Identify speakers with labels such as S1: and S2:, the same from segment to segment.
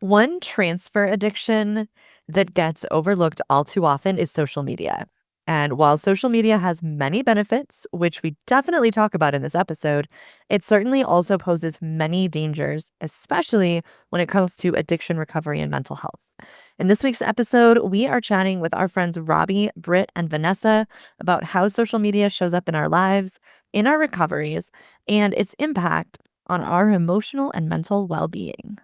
S1: One transfer addiction that gets overlooked all too often is social media. And while social media has many benefits, which we definitely talk about in this episode, it certainly also poses many dangers, especially when it comes to addiction recovery and mental health. In this week's episode, we are chatting with our friends Robbie, Britt, and Vanessa about how social media shows up in our lives, in our recoveries, and its impact on our emotional and mental well being.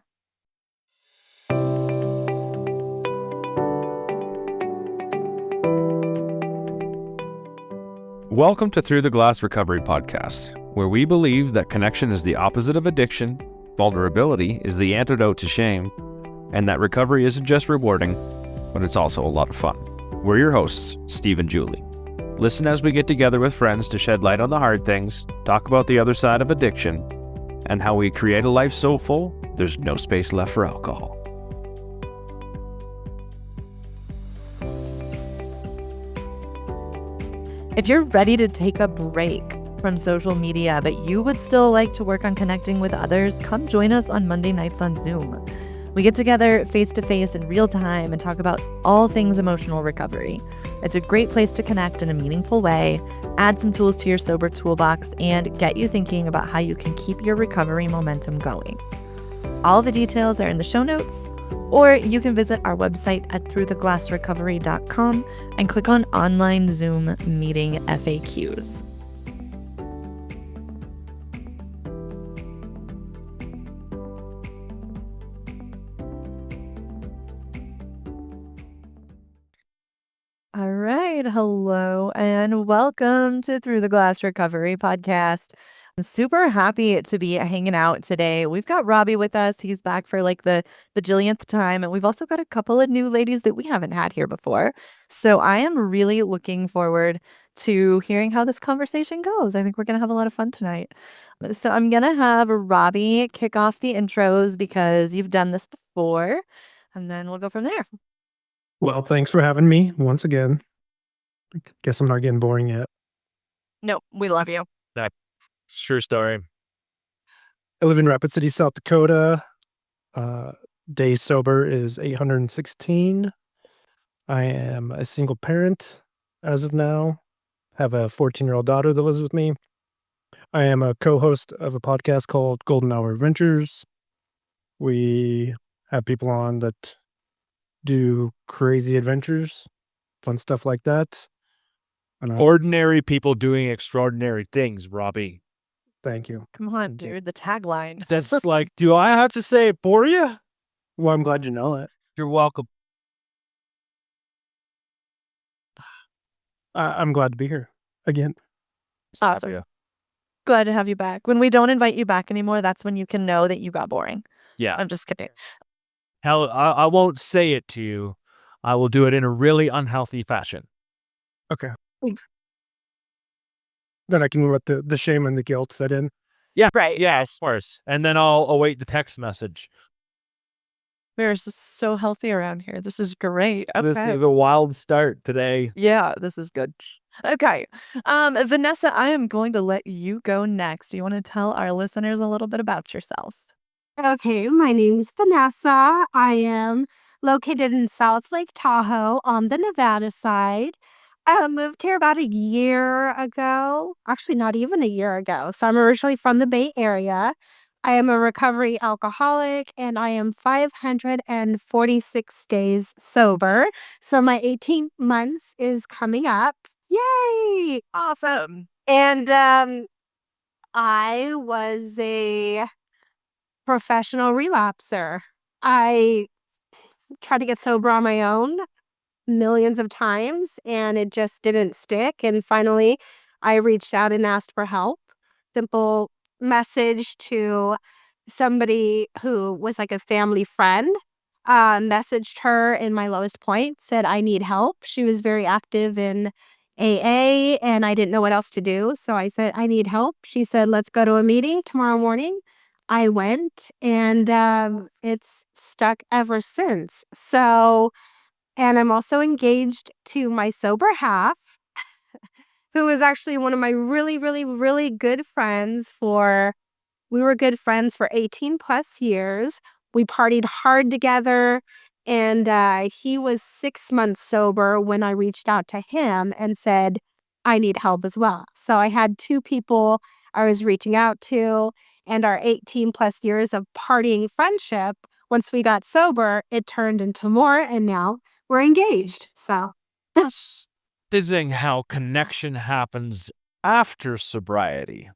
S2: Welcome to Through the Glass Recovery Podcast, where we believe that connection is the opposite of addiction, vulnerability is the antidote to shame, and that recovery isn't just rewarding, but it's also a lot of fun. We're your hosts, Steve and Julie. Listen as we get together with friends to shed light on the hard things, talk about the other side of addiction, and how we create a life so full, there's no space left for alcohol.
S1: If you're ready to take a break from social media, but you would still like to work on connecting with others, come join us on Monday nights on Zoom. We get together face to face in real time and talk about all things emotional recovery. It's a great place to connect in a meaningful way, add some tools to your sober toolbox, and get you thinking about how you can keep your recovery momentum going. All the details are in the show notes, or you can visit our website at throughtheglassrecovery.com and click on online Zoom meeting FAQs. All right. Hello and welcome to Through the Glass Recovery Podcast. I'm super happy to be hanging out today. We've got Robbie with us. He's back for like the bajillionth time. And we've also got a couple of new ladies that we haven't had here before. So I am really looking forward to hearing how this conversation goes. I think we're going to have a lot of fun tonight. So I'm going to have Robbie kick off the intros because you've done this before. And then we'll go from there.
S3: Well, thanks for having me once again. Guess I'm not getting boring yet.
S1: No, we love you.
S2: True story.
S3: I live in Rapid City, South Dakota. Days sober is 816. I am a single parent as of now. Have a 14-year-old daughter that lives with me. I am a co-host of a podcast called Golden Hour Adventures. We have people on that do crazy adventures, fun stuff like that.
S2: Ordinary people doing extraordinary things, Robbie.
S3: Thank you.
S1: Come on, dude. The tagline.
S2: That's like, do I have to say it for you?
S3: Well, I'm glad you know it.
S2: You're welcome.
S3: I'm glad to be here again.
S1: Awesome.
S2: Yeah.
S1: Glad to have you back. When we don't invite you back anymore, that's when you can know that you got boring.
S2: Yeah.
S1: I'm just kidding.
S2: Hell, I won't say it to you. I will do it in a really unhealthy fashion.
S3: Okay. Then I can let the shame and the guilt set in.
S2: Yeah.
S1: Right.
S2: Yeah, of course. And then I'll await the text message.
S1: We're so healthy around here. This is great.
S2: This
S1: Okay.
S2: is a wild start today.
S1: Yeah, this is good. Okay. Vanessa, I am going to let you go next. Do you want to tell our listeners a little bit about yourself?
S4: Okay, my name is Vanessa. I am located in South Lake Tahoe on the Nevada side. I moved here about a year ago. Actually, not even a year ago. So I'm originally from the Bay Area. I am a recovery alcoholic and I am 546 days sober. So my 18 months is coming up. Yay!
S1: Awesome.
S4: And I was a professional relapser. I tried to get sober on my own millions of times and it just didn't stick. And finally, I reached out and asked for help. Simple message to somebody who was like a family friend. Messaged her in my lowest point, said, I need help. She was very active in AA and I didn't know what else to do. So I said, I need help. She said, let's go to a meeting tomorrow morning. I went and it's stuck ever since. So, and I'm also engaged to my sober half, who is actually one of my really, really, really good friends we were good friends for 18 plus years. We partied hard together. And he was 6 months sober when I reached out to him and said, I need help as well. So I had two people I was reaching out to, and our 18 plus years of partying friendship, once we got sober, it turned into more, and now we're engaged. So
S5: Amazing how connection happens after sobriety.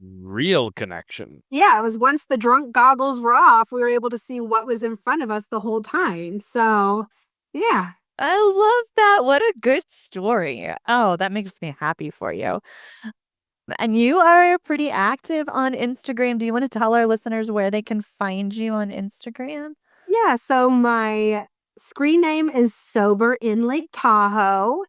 S5: Real connection.
S4: yeah, it was once the drunk goggles were off, we were able to see what was in front of us the whole time. So yeah.
S1: I love that. What a good story. Oh, that makes me happy for you. And you are pretty active on Instagram. Do you want to tell our listeners where they can find you on Instagram?
S4: Yeah, so my screen name is Sober in Lake Tahoe.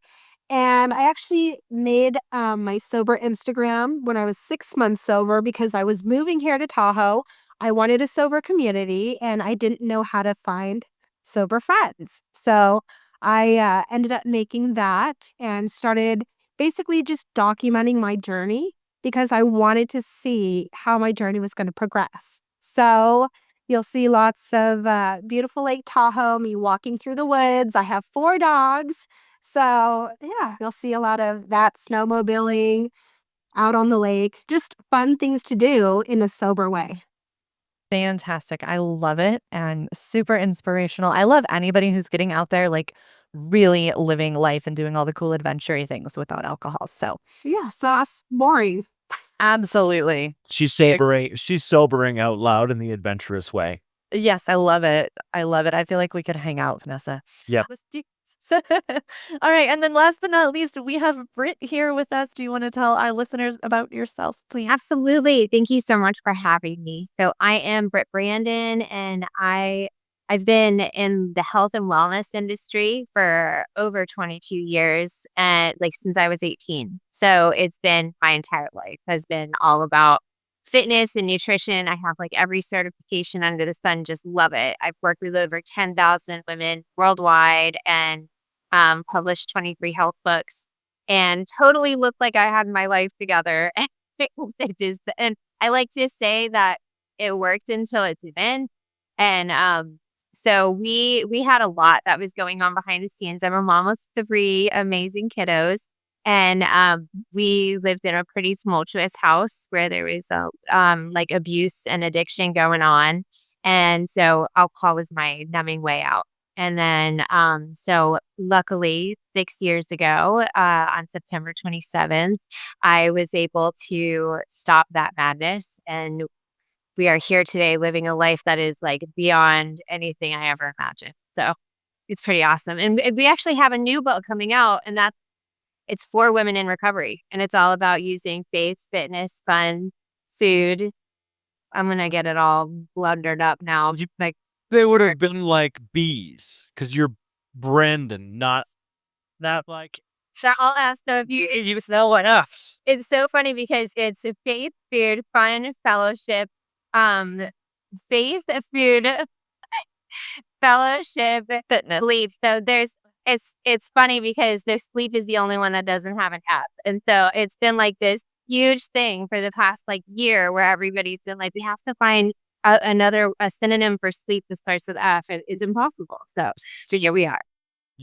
S4: And I actually made my sober Instagram when I was 6 months sober because I was moving here to Tahoe. I wanted a sober community and I didn't know how to find sober friends. So I ended up making that and started basically just documenting my journey because I wanted to see how my journey was going to progress. So you'll see lots of beautiful Lake Tahoe, me walking through the woods. I have 4 dogs. So, yeah, you'll see a lot of that snowmobiling out on the lake, just fun things to do in a sober way.
S1: Fantastic. I love it and super inspirational. I love anybody who's getting out there, like really living life and doing all the cool adventure things without alcohol. So,
S4: Yeah, so that's boring.
S1: absolutely.
S5: She's sobering out loud in the adventurous way.
S1: Yes, I love it. I love it. I feel like we could hang out, Vanessa.
S5: Yep.
S1: Let's do- All right. And then last but not least, we have Britt here with us. Do you want to tell our listeners about yourself, please?
S6: Absolutely. Thank you so much for having me. So I am Britt Brandon, and I've been in the health and wellness industry for over 22 years, and like since I was 18. So it's been my entire life has been all about fitness and nutrition. I have like every certification under the sun, just love it. I've worked with over 10,000 women worldwide and published 23 health books and totally looked like I had my life together. And I like to say that it worked until it didn't. And so we had a lot that was going on behind the scenes. I'm a mom of 3 amazing kiddos. And we lived in a pretty tumultuous house where there was like abuse and addiction going on. And so alcohol was my numbing way out. And then so luckily 6 years ago, on September 27th, I was able to stop that madness. And we are here today living a life that is like beyond anything I ever imagined. So it's pretty awesome. And we actually have a new book coming out, and it's for women in recovery. And it's all about using faith, fitness, fun, food. I'm going to get it all blundered up now. Like,
S5: They would have been like bees because you're Brandon, not like.
S6: so I'll ask though if
S5: You sell enough.
S6: it's so funny because it's a faith, food, fun, fellowship, faith, food, fellowship,
S1: Fitness.
S6: sleep. So it's funny because their sleep is the only one that doesn't have an app. And so it's been like this huge thing for the past like year where everybody's been like, we have to find a synonym for sleep that starts with F. And it's impossible. So here we are.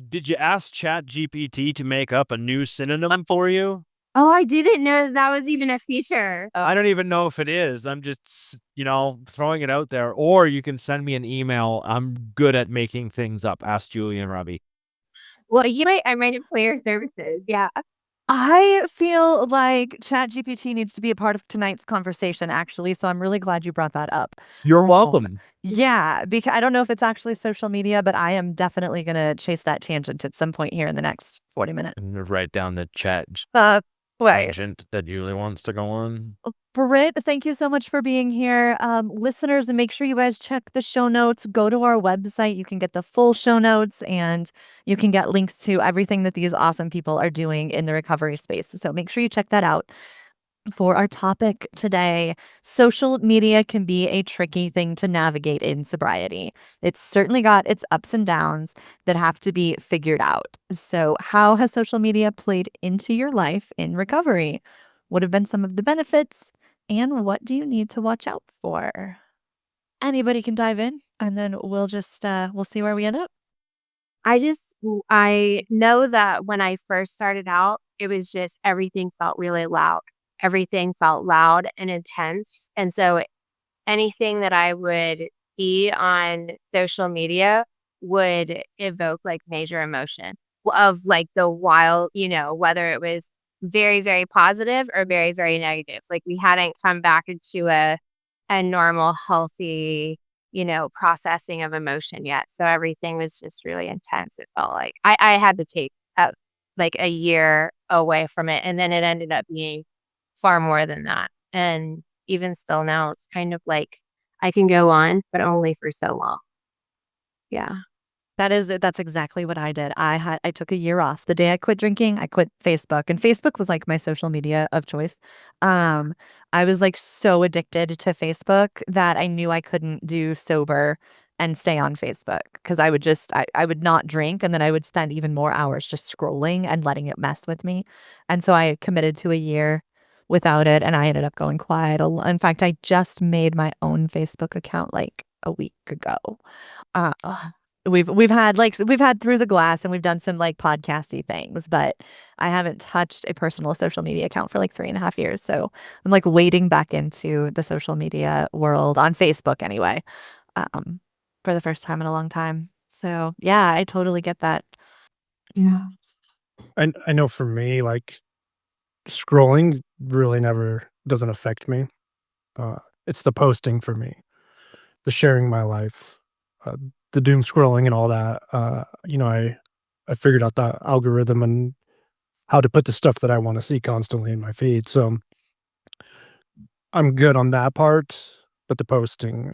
S5: Did you ask ChatGPT to make up a new synonym for you?
S6: Oh, I didn't know that was even a feature.
S5: I don't even know if it is. I'm just, throwing it out there. Or you can send me an email. I'm good at making things up. Ask Julie and Robbie.
S6: Well, I might employ your services. Yeah.
S1: I feel like ChatGPT needs to be a part of tonight's conversation, actually. So I'm really glad you brought that up.
S5: You're welcome.
S1: Yeah, because I don't know if it's actually social media, but I am definitely going to chase that tangent at some point here in the next 40 minutes.
S2: I'm gonna write down the chat
S1: Wait.
S2: tangent that Julie wants to go on.
S1: Britt, thank you so much for being here. Listeners, and make sure you guys check the show notes. Go to our website. You can get the full show notes and you can get links to everything that these awesome people are doing in the recovery space. So make sure you check that out. For our topic today, social media can be a tricky thing to navigate in sobriety. It's certainly got its ups and downs that have to be figured out. So, how has social media played into your life in recovery? What have been some of the benefits? And what do you need to watch out for? anybody can dive in, and then we'll just we'll see where we end up.
S6: I know that when I first started out, it was just everything felt really loud. Everything felt loud and intense. And so anything that I would see on social media would evoke like major emotion of like the wild, whether it was very, very positive or very, very negative. Like we hadn't come back into a normal, healthy, processing of emotion yet. So everything was just really intense. It felt like I had to take like a year away from it. And then it ended up being far more than that. And even still now, it's kind of like I can go on, but only for so long. Yeah.
S1: That's exactly what I did. I took a year off. The day I quit drinking, I quit Facebook, and Facebook was like my social media of choice. I was like so addicted to Facebook that I knew I couldn't do sober and stay on Facebook because I would not drink, and then I would spend even more hours just scrolling and letting it mess with me. And so I committed to a year without it, and I ended up going quiet. In fact, I just made my own Facebook account like a week ago. Uh, we've had Through the Glass, and we've done some like podcasty things, but I haven't touched a personal social media account for like 3.5 years. So I'm like wading back into the social media world on Facebook anyway, for the first time in a long time. So yeah, I totally get that.
S4: Yeah.
S3: I know for me, like scrolling really never doesn't affect me. It's the posting for me, the sharing my life, the doom scrolling and all that. I figured out the algorithm and how to put the stuff that I want to see constantly in my feed. So I'm good on that part, but the posting,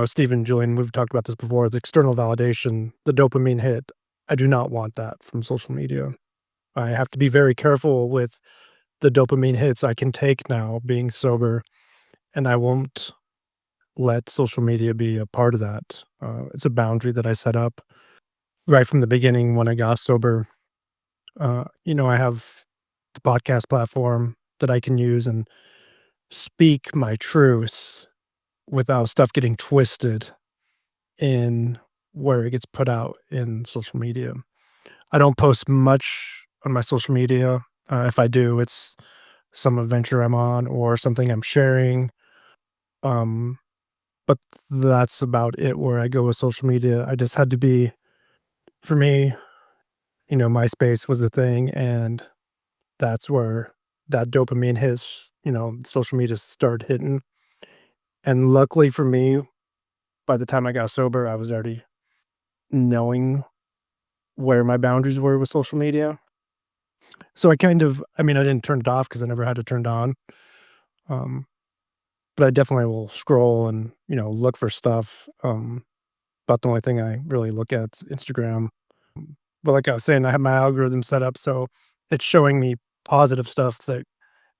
S3: Steve and Julian, we've talked about this before, the external validation, the dopamine hit. I do not want that from social media. I have to be very careful with the dopamine hits I can take now being sober, and I won't let social media be a part of that. It's a boundary that I set up right from the beginning when I got sober. I have the podcast platform that I can use and speak my truth without stuff getting twisted in where it gets put out in social media. I don't post much on my social media. If I do, it's some adventure I'm on or something I'm sharing. Um, but that's about it where I go with social media. I just had to be, for me, MySpace was the thing, and that's where that dopamine hits, social media started hitting. And luckily for me, by the time I got sober, I was already knowing where my boundaries were with social media. So I didn't turn it off because I never had it turned on. Um, but I definitely will scroll and, look for stuff. About the only thing I really look at is Instagram. But like I was saying, I have my algorithm set up so it's showing me positive stuff that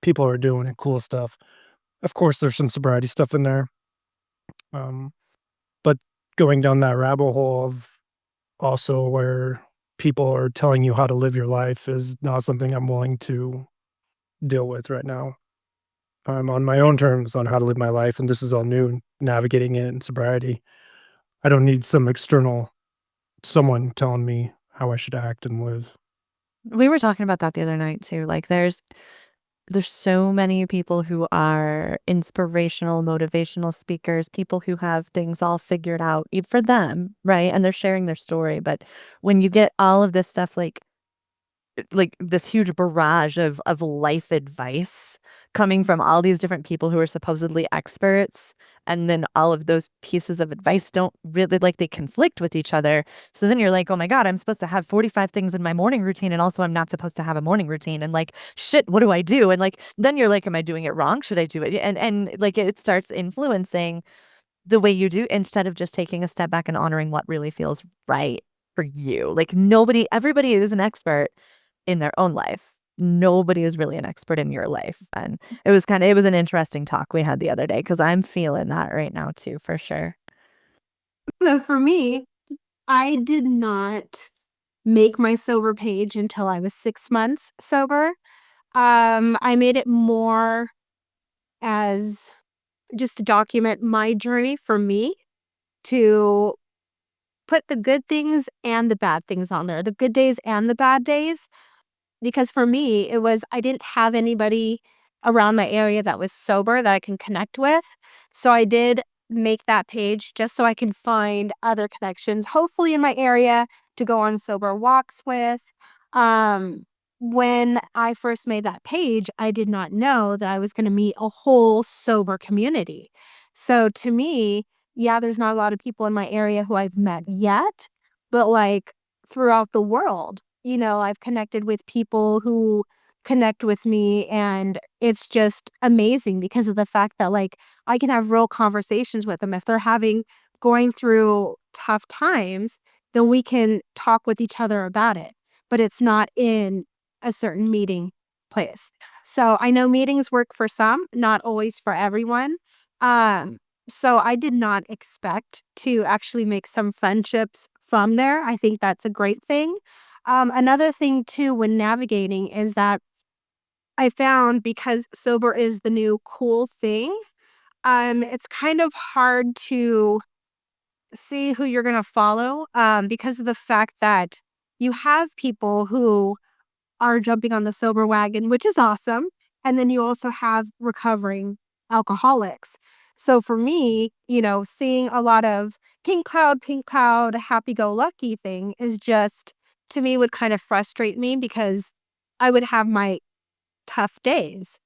S3: people are doing and cool stuff. Of course, there's some sobriety stuff in there. Um, but going down that rabbit hole of also where people are telling you how to live your life is not something I'm willing to deal with right now. I'm on my own terms on how to live my life, and this is all new, navigating it in sobriety. I don't need some external someone telling me how I should act and live.
S1: We were talking about that the other night too. Like there's so many people who are inspirational, motivational speakers, people who have things all figured out for them, right? And they're sharing their story. But when you get all of this stuff like this huge barrage of life advice coming from all these different people who are supposedly experts, and then all of those pieces of advice don't really like they conflict with each other. So then you're like, oh my God, I'm supposed to have 45 things in my morning routine, and also I'm not supposed to have a morning routine, and like shit, what do I do? And like then you're like, am I doing it wrong? Should I do it? And like it starts influencing the way you do, instead of just taking a step back and honoring what really feels right for you. Like everybody is an expert in their own life. Nobody is really an expert in your life. And it was an interesting talk we had the other day, because I'm feeling that right now too, for sure.
S4: So for me, I did not make my sober page until I was 6 months sober. I made it more as just to document my journey for me, to put the good things and the bad things on there, the good days and the bad days. Because for me, it was I didn't have anybody around my area that was sober that I can connect with. So I did make that page just so I can find other connections, hopefully in my area, to go on sober walks with. Um, when I first made that page, I did not know that I was going to meet a whole sober community. So to me, yeah, there's not a lot of people in my area who I've met yet, but like throughout the world, I've connected with people who connect with me, and it's just amazing because of the fact that like I can have real conversations with them. If they're going through tough times, then we can talk with each other about it. But it's not in a certain meeting place. So I know meetings work for some, not always for everyone. Um, so I did not expect to actually make some friendships from there. I think that's a great thing. Another thing too when navigating is that I found because sober is the new cool thing, it's kind of hard to see who you're gonna follow, because of the fact that you have people who are jumping on the sober wagon, which is awesome. And then you also have recovering alcoholics. So for me, seeing a lot of pink cloud, happy go lucky thing is just, to me, would kind of frustrate me because I would have my tough days.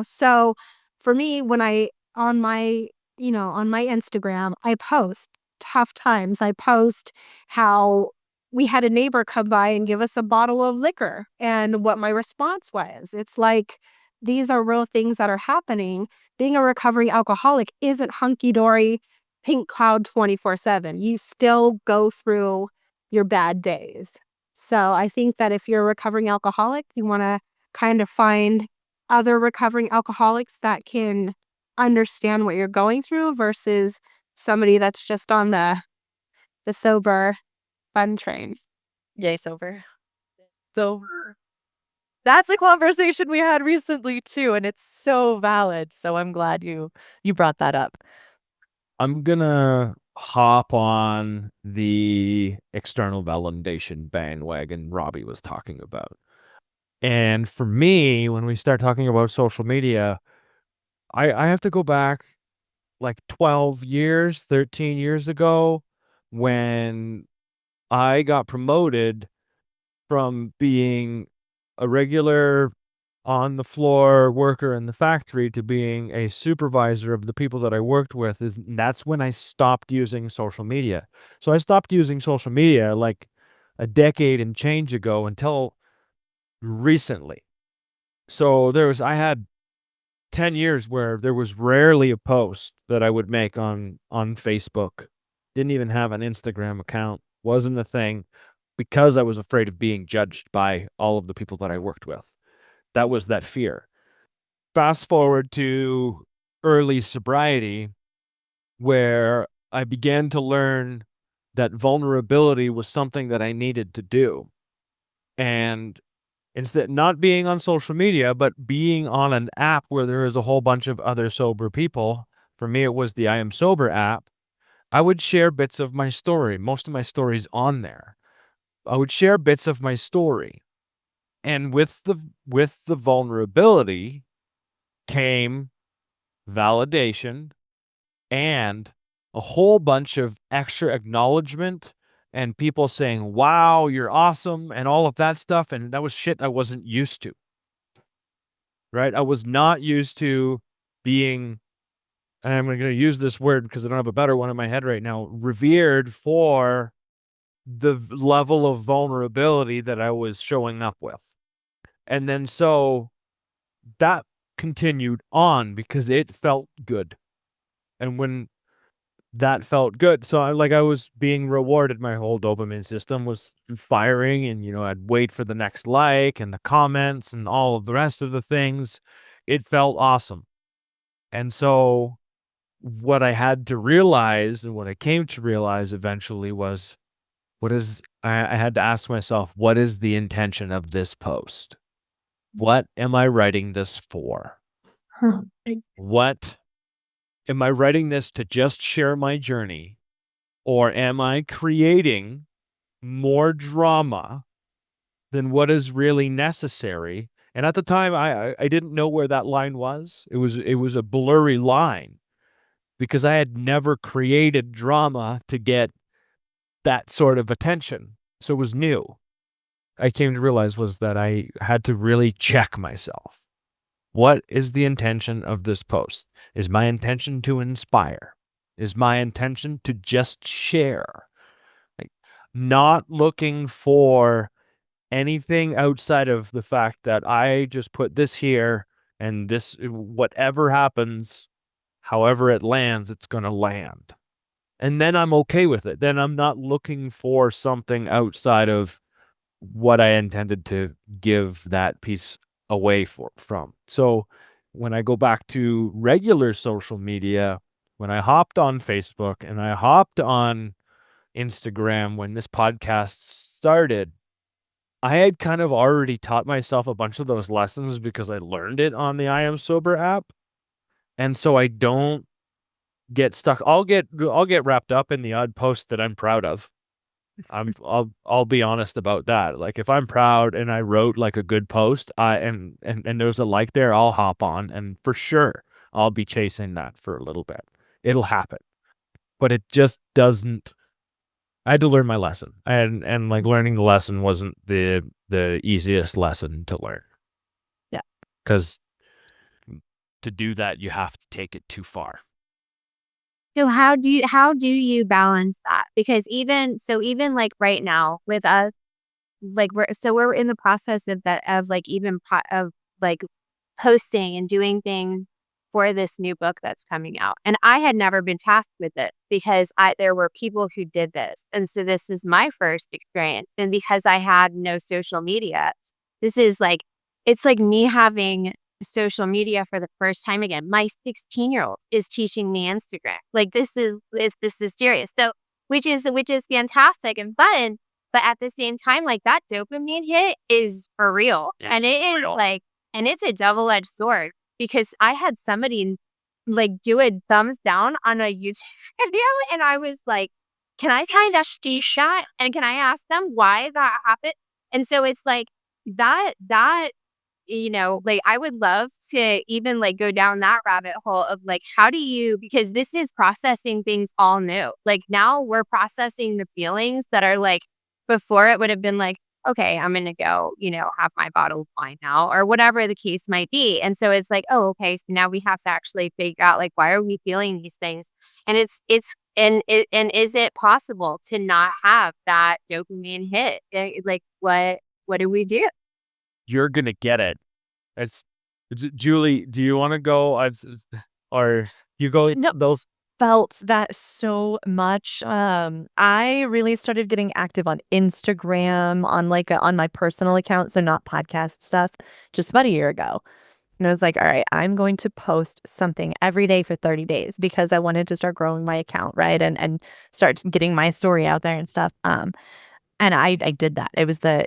S4: So for me, when I on my Instagram, I post tough times. I post how we had a neighbor come by and give us a bottle of liquor and what my response was. It's like these are real things that are happening. Being a recovering alcoholic isn't hunky-dory pink cloud 24/7. You still go through your bad days. So I think that if you're a recovering alcoholic, you want to kind of find other recovering alcoholics that can understand what you're going through versus somebody that's just on the sober fun train.
S1: Yay, sober. Sober. That's a conversation we had recently too, and it's so valid. So I'm glad you brought that up.
S5: I'm gonna hop on the external validation bandwagon Robbie was talking about. And for me, when we start talking about social media, I have to go back like 12 years, 13 years ago when I got promoted from being a regular on the floor worker in the factory to being a supervisor of the people that I worked with. That's when I stopped using social media. So I stopped using social media like a decade and change ago until recently. So I had 10 years where there was rarely a post that I would make on Facebook. Didn't even have an Instagram account. Wasn't a thing because I was afraid of being judged by all of the people that I worked with. That was that fear. Fast forward to early sobriety, where I began to learn that vulnerability was something that I needed to do. And instead, not being on social media, but being on an app where there is a whole bunch of other sober people. For me, it was the I Am Sober app. I would share bits of my story. Most of my story's on there. I would share bits of my story. And with the vulnerability came validation and a whole bunch of extra acknowledgement and people saying, wow, you're awesome, and all of that stuff. And that was shit I wasn't used to. Right? I was not used to being, and I'm going to use this word because I don't have a better one in my head right now, revered for the level of vulnerability that I was showing up with. And then so that continued on because it felt good. And when that felt good, so I was being rewarded, my whole dopamine system was firing, and I'd wait for the next like and the comments and all of the rest of the things. It felt awesome. And so what I had to realize and what I came to realize eventually was I had to ask myself, what is the intention of this post? What am I writing this for? What am I writing this to just share my journey, or am I creating more drama than what is really necessary? And at the time, I didn't know where that line was. It was a blurry line because I had never created drama to get that sort of attention. So it was new. I came to realize was that I had to really check myself. What is the intention of this post? Is my intention to inspire? Is my intention to just share? Like, not looking for anything outside of the fact that I just put this here and this, whatever happens, however it lands, it's going to land. And then I'm okay with it. Then I'm not looking for something outside of what I intended to give that piece away from. So when I go back to regular social media, when I hopped on Facebook and I hopped on Instagram when this podcast started, I had kind of already taught myself a bunch of those lessons because I learned it on the I Am Sober app. And so I don't get stuck. I'll get wrapped up in the odd post that I'm proud of. I'll be honest about that. Like if I'm proud and I wrote like a good post, and there's a like there, I'll hop on, and for sure I'll be chasing that for a little bit. It'll happen. But it just doesn't. I had to learn my lesson. And like learning the lesson wasn't the easiest lesson to learn.
S1: Yeah.
S5: Cuz to do that you have to take it too far.
S6: So how do you balance that? Because even like right now with us, like we're in the process of like even of like posting and doing things for this new book that's coming out. And I had never been tasked with it because there were people who did this. And so this is my first experience. And because I had no social media, this is like, it's like me having social media for the first time again. My 16-year-old is teaching me Instagram. Like this is serious. So which is fantastic and fun. But at the same time, like that dopamine hit is for real. And it is like, and it's a double-edged sword because I had somebody like do a thumbs down on a YouTube video and I was like, can I find a screenshot and can I ask them why that happened? And so it's like that, like I would love to even like go down that rabbit hole of like, how do you, because this is processing things all new. Like now we're processing the feelings that are like, before it would have been like, okay, I'm going to go, have my bottle of wine now or whatever the case might be. And so it's like, oh, okay. So now we have to actually figure out like, why are we feeling these things? And and is it possible to not have that dopamine hit? Like what do we do?
S5: You're going to get it. It's Julie, do you want to go? Or you go
S1: No.
S5: those?
S1: Felt that so much. I really started getting active on Instagram on my personal account, so not podcast stuff, just about a year ago. And I was like, all right, I'm going to post something every day for 30 days because I wanted to start growing my account, right? And start getting my story out there and stuff. And I did that. It was I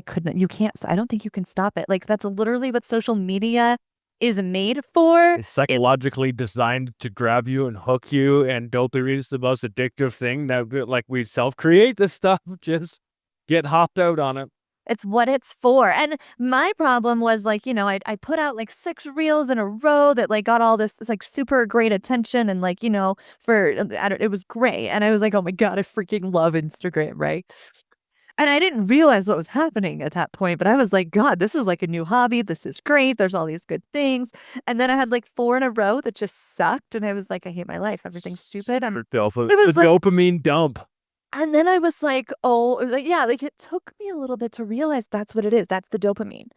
S1: don't think you can stop it. Like that's literally what social media is made for.
S5: It's psychologically designed to grab you and hook you, and dopamine is the most addictive thing that like we self-create this stuff. Just get hopped out on it.
S1: It's what it's for. And my problem was like, I put out like 6 reels in a row that like got all this like super great attention and like, it was great. And I was like, oh my God, I freaking love Instagram, right? And I didn't realize what was happening at that point, but I was like, God, this is like a new hobby. This is great. There's all these good things. And then I had like 4 in a row that just sucked. And I was like, I hate my life. Everything's stupid.
S5: The dopamine dump.
S1: And then I was like, oh, like, yeah, like it took me a little bit to realize that's what it is. That's the dopamine.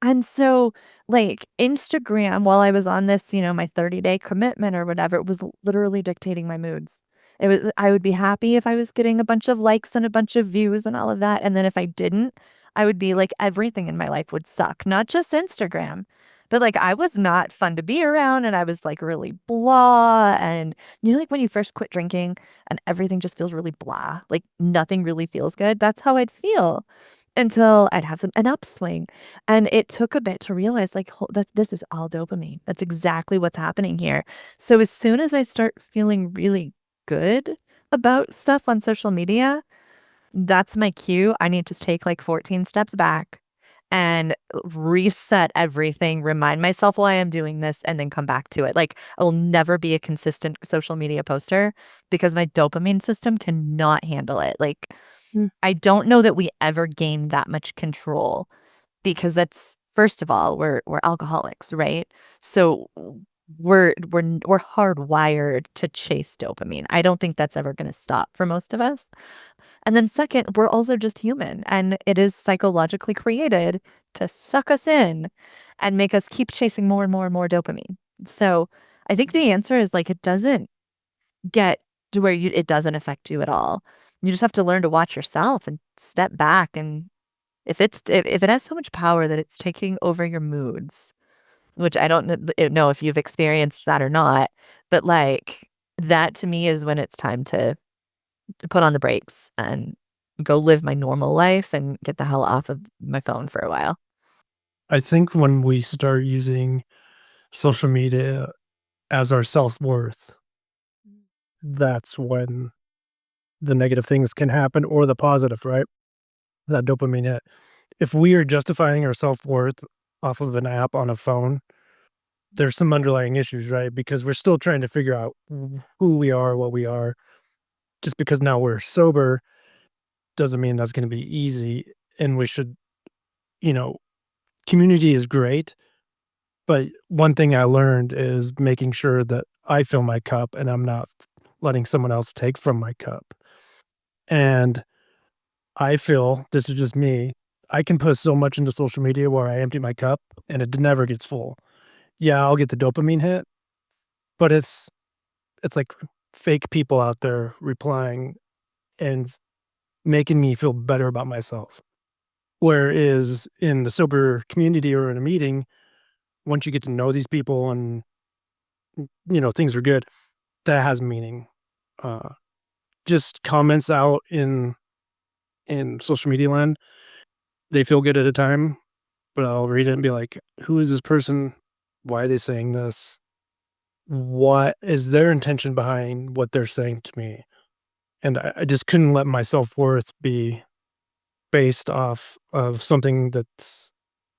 S1: And so like Instagram, while I was on this, my 30-day commitment or whatever, it was literally dictating my moods. I would be happy if I was getting a bunch of likes and a bunch of views and all of that. And then if I didn't, I would be like, everything in my life would suck, not just Instagram. But like I was not fun to be around and I was like really blah. And like when you first quit drinking and everything just feels really blah, like nothing really feels good. That's how I'd feel. until I'd have an upswing. And it took a bit to realize, like, that this is all dopamine. That's exactly what's happening here. So as soon as I start feeling really good about stuff on social media, that's my cue. I need to take like 14 steps back and reset everything, remind myself why I'm doing this, and then come back to it. Like, I will never be a consistent social media poster because my dopamine system cannot handle it. Like, I don't know that we ever gain that much control because that's, first of all, we're alcoholics, right? So we're hardwired to chase dopamine. I don't think that's ever going to stop for most of us. And then second, we're also just human, and it is psychologically created to suck us in and make us keep chasing more and more and more dopamine. So I think the answer is, like, it doesn't get to where it doesn't affect you at all. You just have to learn to watch yourself and step back. And if it has so much power that it's taking over your moods, which I don't know if you've experienced that or not, but like that to me is when it's time to put on the brakes and go live my normal life and get the hell off of my phone for a while.
S3: I think when we start using social media as our self-worth, that's when the negative things can happen, or the positive, right? That dopamine hit. If we are justifying our self-worth off of an app on a phone, there's some underlying issues, right? Because we're still trying to figure out who we are, what we are. Just because now we're sober doesn't mean that's going to be easy. And we should, community is great. But one thing I learned is making sure that I fill my cup and I'm not letting someone else take from my cup. And I feel, this is just me, I can put so much into social media where I empty my cup and it never gets full. Yeah, I'll get the dopamine hit, but it's like fake people out there replying and making me feel better about myself. Whereas in the sober community or in a meeting, once you get to know these people and things are good, that has meaning. Just comments out in social media land, they feel good at a time, but I'll read it and be like, who is this person? Why are they saying this? What is their intention behind what they're saying to me? And I just couldn't let my self-worth be based off of something that's,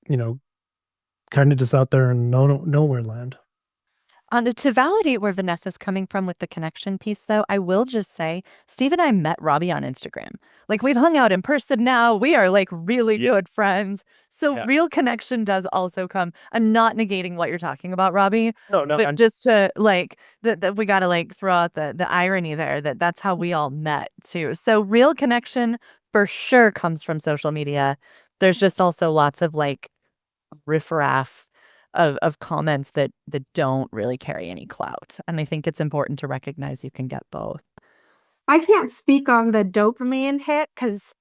S3: kind of just out there in nowhere land.
S1: To validate where Vanessa's coming from with the connection piece, though, I will just say, Steve and I met Robbie on Instagram. Like, we've hung out in person now. We are like really good friends. So real connection does also come. I'm not negating what you're talking about, Robbie.
S3: No,
S1: But just to like, that we got to like throw out the irony there that that's how we all met too. So real connection for sure comes from social media. There's just also lots of like riffraff of comments that don't really carry any clout. And I think it's important to recognize you can get both.
S4: I can't speak on the dopamine hit because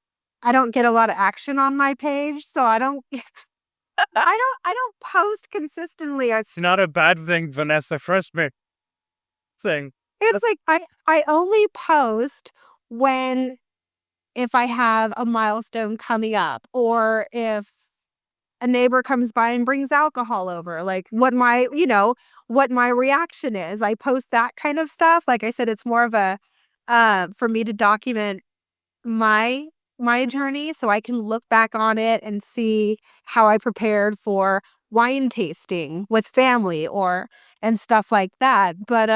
S4: I don't get a lot of action on my page, so I don't post consistently.
S5: It's not a bad thing, Vanessa. Trust me. Saying
S4: It's like I only post if I have a milestone coming up, or if a neighbor comes by and brings alcohol over, like what my reaction is. I post that kind of stuff. Like I said, it's more of a for me to document my journey so I can look back on it and see how I prepared for wine tasting with family and stuff like that. But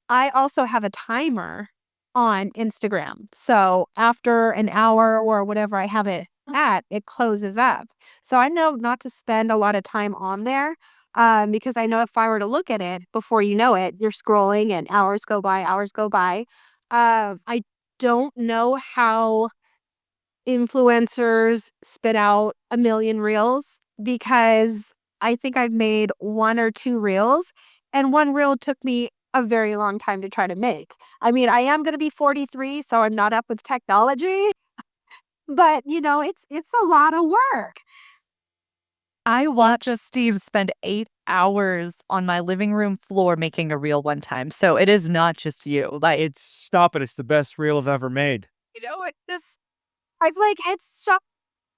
S4: I also have a timer on Instagram. So after an hour or whatever I have it at, it closes up. So I know not to spend a lot of time on there because I know if I were to look at it, before you know it, you're scrolling and hours go by. I don't know how influencers spit out a million reels, because I think I've made 1 or 2 reels, and one reel took me a very long time to try to make. I mean, I am going to be 43, so I'm not up with technology, but it's a lot of work.
S1: I watched Steve spend 8 hours on my living room floor making a reel one time. So it is not just you. Like,
S5: stop it. It's the best reel I've ever made.
S4: I've like,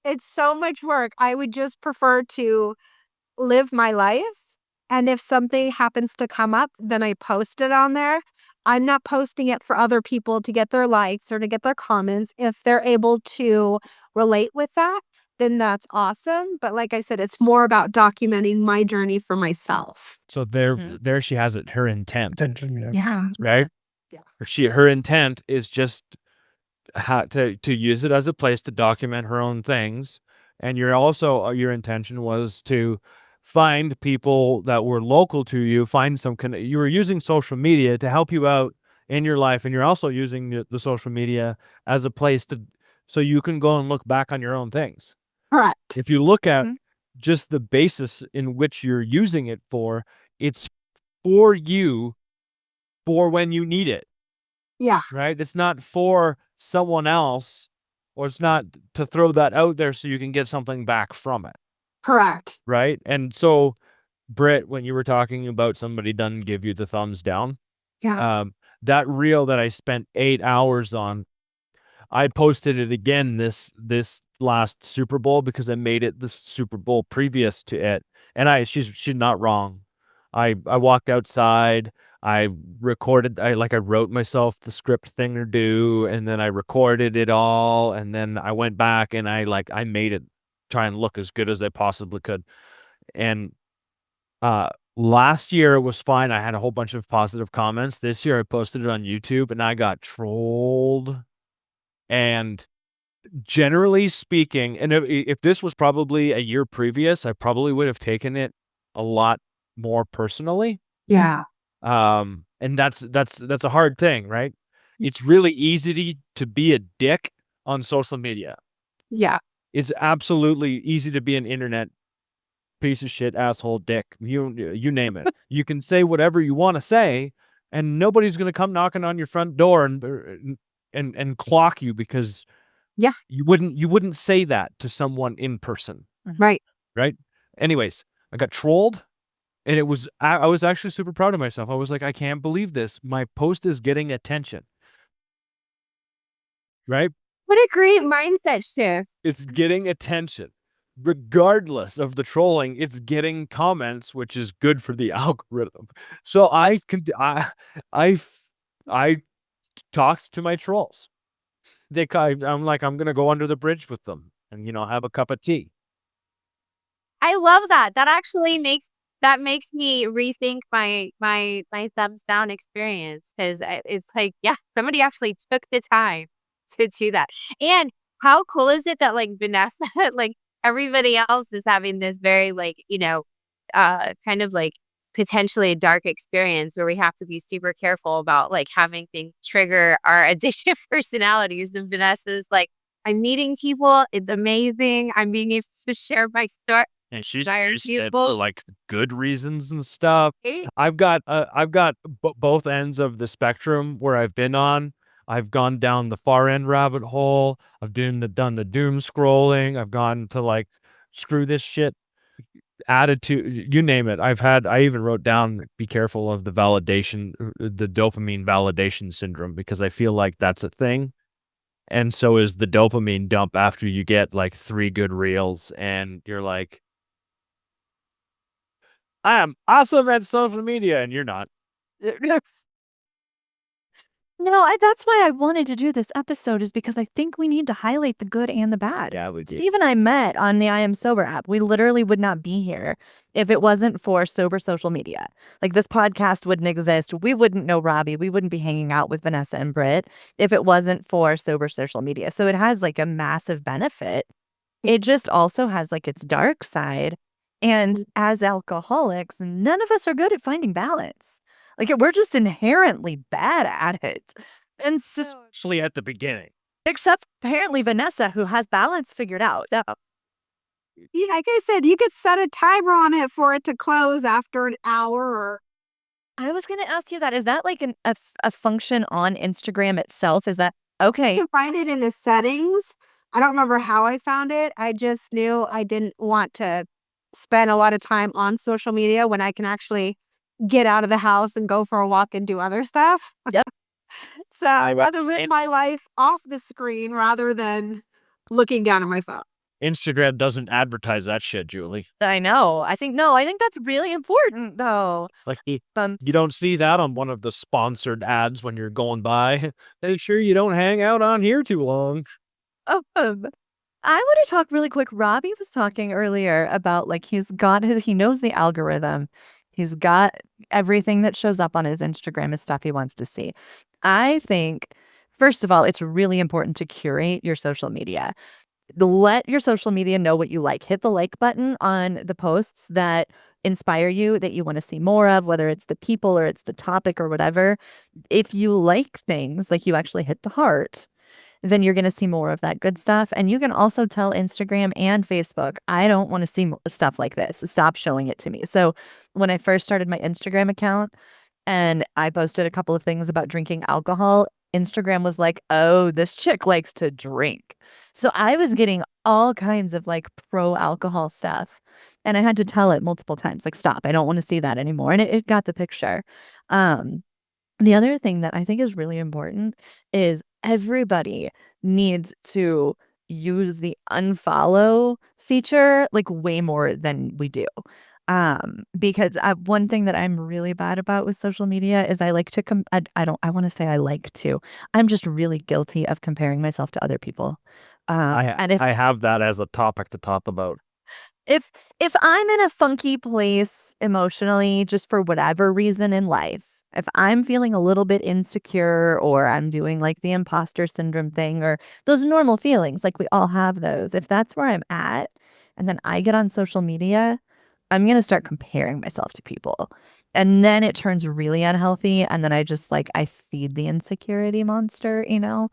S4: It's so much work. I would just prefer to live my life. And if something happens to come up, then I post it on there. I'm not posting it for other people to get their likes or to get their comments. If they're able to relate with that, then that's awesome. But like I said, it's more about documenting my journey for myself.
S5: So there she has it, her intent,
S3: Attention.
S4: Yeah.
S5: right?
S4: Yeah.
S5: Her intent is just to use it as a place to document her own things. And your intention was to find people that were local to you, you were using social media to help you out in your life. And you're also using the social media as a place so you can go and look back on your own things.
S4: Correct.
S5: If you look at just the basis in which you're using it for, it's for you for when you need it.
S4: Yeah.
S5: Right? It's not for someone else, or it's not to throw that out there so you can get something back from it.
S4: Correct.
S5: Right? And so, Britt, when you were talking about somebody doesn't give you the thumbs down, that reel that I spent 8 hours on, I posted it again this last Super Bowl because I made it the Super Bowl previous to it. And she's not wrong. I walked outside, I recorded, I wrote myself the script thing to do, and then I recorded it all, and then I went back and I made it try and look as good as I possibly could. And last year it was fine. I had a whole bunch of positive comments. This year I posted it on YouTube and I got trolled. And generally speaking, and if this was probably a year previous, I probably would have taken it a lot more personally.
S4: Yeah.
S5: And that's a hard thing, right? It's really easy to be a dick on social media.
S4: Yeah.
S5: It's absolutely easy to be an internet piece of shit, asshole, dick, you name it. You can say whatever you want to say, and nobody's going to come knocking on your front door and clock you because you wouldn't say that to someone in person.
S4: Right.
S5: Right? Anyways, I got trolled, and I was actually super proud of myself. I was like, I can't believe this. My post is getting attention. Right?
S6: What a great mindset shift.
S5: It's getting attention. Regardless of the trolling, it's getting comments, which is good for the algorithm. So I talked to my trolls. I'm like, I'm gonna go under the bridge with them and have a cup of tea.
S6: I love that. That actually makes me rethink my thumbs down experience, because it's like, somebody actually took the time to do that. And how cool is it that Vanessa, everybody else is having this very kind of potentially a dark experience where we have to be super careful about having things trigger our addictive personalities. And Vanessa's like, I'm meeting people. It's amazing. I'm being able to share my story.
S5: And she's for good reasons and stuff. I've got both ends of the spectrum where I've been on. I've gone down the far end rabbit hole. I've done the doom scrolling. I've gone to screw this shit attitude, you name it. I even wrote down, be careful of the dopamine validation syndrome, because I feel like that's a thing. And so is the dopamine dump after you get 3 good reels and you're like, I am awesome at social media, and you're not.
S1: No, that's why I wanted to do this episode, is because I think we need to highlight the good and the bad.
S5: Yeah, we do.
S1: Steve and I met on the I Am Sober app. We literally would not be here if it wasn't for sober social media. This podcast wouldn't exist. We wouldn't know Robbie. We wouldn't be hanging out with Vanessa and Britt if it wasn't for sober social media. So it has a massive benefit. It just also has its dark side. And as alcoholics, none of us are good at finding balance. We're just inherently bad at it. And
S5: Especially at the beginning.
S1: Except apparently Vanessa, who has balance figured out.
S4: Yeah, like I said, you could set a timer on it for it to close after an hour.
S1: I was going to ask you that. Is that a function on Instagram itself? Is that okay?
S4: You can find it in the settings. I don't remember how I found it. I just knew I didn't want to spend a lot of time on social media when I can actually get out of the house and go for a walk and do other stuff.
S1: Yep.
S4: So I'd rather live my life off the screen rather than looking down at my phone.
S5: Instagram doesn't advertise that shit, Julie.
S1: I know. I think that's really important though.
S5: Like you
S1: Um,
S5: don't see that on one of the sponsored ads when you're going by. Make sure you don't hang out on here too long.
S1: I want to talk really quick. Robbie was talking earlier about like he knows the algorithm. He's got everything that shows up on his Instagram is stuff he wants to see. I think, first of all, it's really important to curate your social media. Let your social media know what you like. Hit the like button on the posts that inspire you, that you want to see more of, whether it's the people or it's the topic or whatever. If you like things, like you actually hit the heart, then you're going to see more of that good stuff. And you can also tell Instagram and Facebook, I don't want to see stuff like this. Stop showing it to me. So when I first started my Instagram account and I posted a couple of things about drinking alcohol, Instagram was like, oh, this chick likes to drink. So I was getting all kinds of like pro alcohol stuff. And I had to tell it multiple times, like, stop, I don't want to see that anymore. And it got the picture. The other thing that I think is really important is everybody needs to use the unfollow feature like way more than we do. Because one thing that I'm really bad about with social media is I like to I want to say I like to. I'm just really guilty of comparing myself to other people. And if
S5: I have that as a topic to talk about.
S1: if I'm in a funky place emotionally, just for whatever reason in life, if I'm feeling a little bit insecure or I'm doing like the imposter syndrome thing or those normal feelings, like we all have those, if that's where I'm at and then I get on social media, I'm going to start comparing myself to people. And then it turns really unhealthy. And then I just like, I feed the insecurity monster, you know?